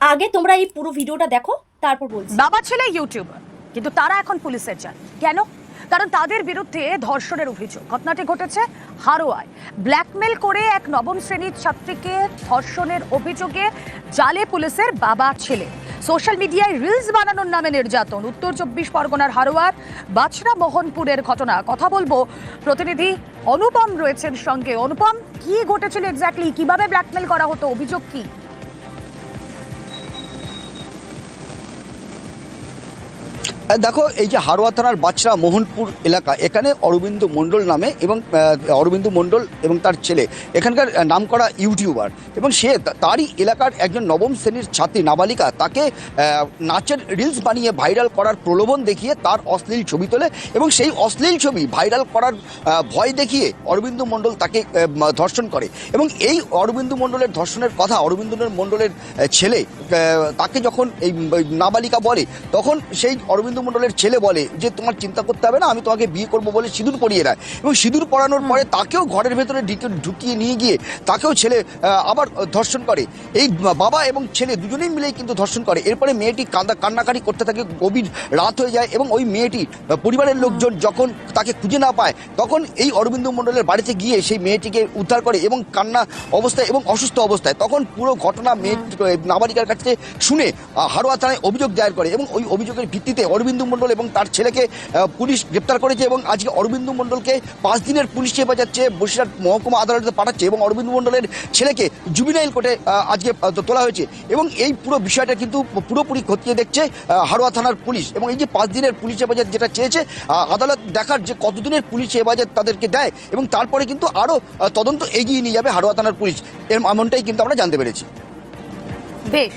আগে তোমরা এই পুরো ভিডিওটা দেখো, তারপর বলছি। বাবা ছেলে ইউটিউবার, কিন্তু তারা এখন পুলিশের জাল। কেন? কারণ তাদের বিরুদ্ধে ধর্ষণের অভিযোগ। ঘটনাটি ঘটেছে হারোয়ায়। ব্ল্যাকমেল করে এক নবম শ্রেণীর ছাত্রীকে ধর্ষণের অভিযোগে জালে পুলিশের বাবা ছেলে। সোশ্যাল মিডিয়ায় রিলস বানানোর নামে নির্যাতন। উত্তর 24 পরগনার হারোয়ার বাছড়া মোহনপুরের ঘটনা। কথা বলবো, প্রতিনিধি অনুপম রয়েছেন সঙ্গে। অনুপম, কি ঘটেছিল এক্স্যাক্টলি? কিভাবে ব্ল্যাকমেল করা হতো? অভিযোগ কি? দেখো, এই যে হারোয়া থানার বাছড়া মোহনপুর এলাকা, এখানে অরবিন্দ মণ্ডল নামে এবং অরবিন্দ মণ্ডল এবং তার ছেলে এখানকার নামকরা ইউটিউবার, এবং সে তারই এলাকার একজন নবম শ্রেণীর ছাত্রী নাবালিকা, তাকে নাচের রিলস বানিয়ে ভাইরাল করার প্রলোভন দেখিয়ে তার অশ্লীল ছবি তোলে, এবং সেই অশ্লীল ছবি ভাইরাল করার ভয় দেখিয়ে অরবিন্দ মণ্ডল তাকে ধর্ষণ করে। এবং এই অরবিন্দ মণ্ডলের ধর্ষণের কথা অরবিন্দ মণ্ডলের ছেলে তাকে যখন এই নাবালিকা বলে, তখন সেই অরবিন্দ মণ্ডলের ছেলে বলে যে তোমার চিন্তা করতে হবে না, আমি তোমাকে বিয়ে করবো বলে সিঁদুর পরিয়ে দেয়। এবং সিঁদুর পরানোর পরে তাকেও ঘরের ভেতরে ঢুকিয়ে নিয়ে গিয়ে তাকেও ছেলে আবার ধর্ষণ করে। এই বাবা এবং ছেলে দুজনেই মিলেই কিন্তু ধর্ষণ করে। এরপরে মেয়েটি কান্নাকাটি করতে থাকে, গভীর রাত হয়ে যায়, এবং ওই মেয়েটি পরিবারের লোকজন যখন তাকে খুঁজে না পায়, তখন এই অরবিন্দ মণ্ডলের বাড়িতে গিয়ে সেই মেয়েটিকে উদ্ধার করে, এবং কান্না অবস্থায় এবং অসুস্থ অবস্থায়। তখন পুরো ঘটনা নাবালিকার কাছে শুনে হারোয়া থানায় অভিযোগ দায়ের করে, এবং ওই অভিযোগের ভিত্তিতে অরবিন্দ মণ্ডল এবং তার ছেলেকে পুলিশ গ্রেপ্তার করেছে। এবং আজকে অরবিন্দ মণ্ডলকে 5 দিনের পুলিশ হেফাজত চেয়ে বসিরহাট মহকুমা আদালতে পাঠাচ্ছে, এবং অরবিন্দ মণ্ডলের ছেলেকে জুবিনাইল কোর্টে আজকে তোলা হয়েছে। এবং এই পুরো বিষয়টা কিন্তু পুরোপুরি খতিয়ে দেখছে হারোয়া থানার পুলিশ। এবং এই যে 5 দিনের পুলিশ হেফাজত যেটা চেয়েছে, আদালত দেখার যে কতদিনের পুলিশ হেফাজত তাদেরকে দেয়, এবং তারপরে কিন্তু আরও তদন্ত এগিয়ে নিয়ে যাবে হারোয়া থানার পুলিশ, এমনটাই কিন্তু আমরা জানতে পেরেছি। বেশ,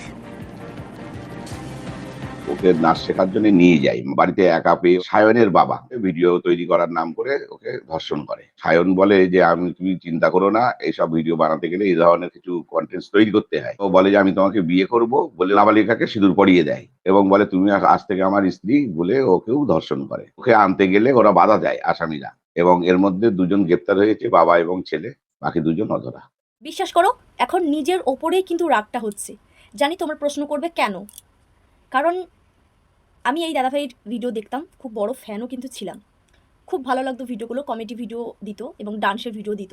ওকে নাচ শেখার জন্য নিয়ে যাই, বাড়িতে একা পেয়ে সায়নের বাবা ভিডিও তৈরি করার নাম করে ওকে ধর্ষণ করে। সায়ন বলে যে তুমি চিন্তা করো না, এইসব ভিডিও বানাতে গেলে এই ধরনের কিছু কন্টেন্ট তৈরি করতে হয়। ও বলে যে আমি তোমাকে বিয়ে করব বলে নাবালিকাকে সিঁদুর পরিয়ে দেয়, এবং বলে তুমি আজ থেকে আমার স্ত্রী বলে ওকেও ধর্ষণ করে। ওকে আনতে গেলে ওরা বাধা দেয় আসামিরা, এবং এর মধ্যে 2জন গ্রেপ্তার হয়েছে, বাবা এবং ছেলে, বাকি 2জন অধরা। বিশ্বাস করো, এখন নিজের ওপরেই কিন্তু রাগটা হচ্ছে। জানি তোমরা প্রশ্ন করবে কেন, কারণ আমি এই দাদাভাইয়ের ভিডিও দেখতাম, খুব বড় ফ্যানও কিন্তু ছিলাম। খুব ভালো লাগতো ভিডিওগুলো, কমেডি ভিডিও দিত এবং ডান্সের ভিডিও দিত,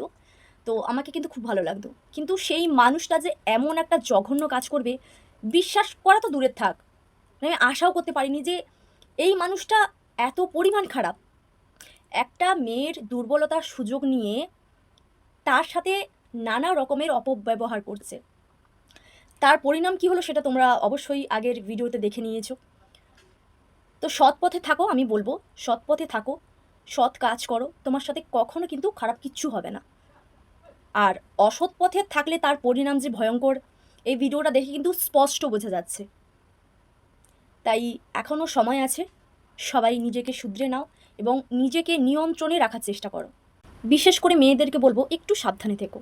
তো আমাকে কিন্তু খুব ভালো লাগতো। কিন্তু সেই মানুষটা যে এমন একটা জঘন্য কাজ করবে, বিশ্বাস করা তো দূরের থাক, আমি আশাও করতে পারিনি যে এই মানুষটা এত পরিমাণ খারাপ। একটা মেয়ের দুর্বলতার সুযোগ নিয়ে তার সাথে নানা রকমের অপব্যবহার করছে। তার পরিণাম কি হলো সেটা তোমরা অবশ্যই আগের ভিডিওতে দেখে নিয়েছো। তো সৎ পথে থাকো, আমি বলবো সৎ পথে থাকো, সৎ কাজ করো, তোমার সাথে কখনো কিন্তু খারাপ কিচ্ছু হবে না। আর অসৎ পথে থাকলে তার পরিণাম যে ভয়ঙ্কর, এই ভিডিওটা দেখে কিন্তু স্পষ্ট বোঝা যাচ্ছে। তাই এখনও সময় আছে, সবাই নিজেকে শুধরে নাও এবং নিজেকে নিয়ন্ত্রণে রাখার চেষ্টা করো। বিশেষ করে মেয়েদেরকে বলবো একটু সাবধানে থেকো।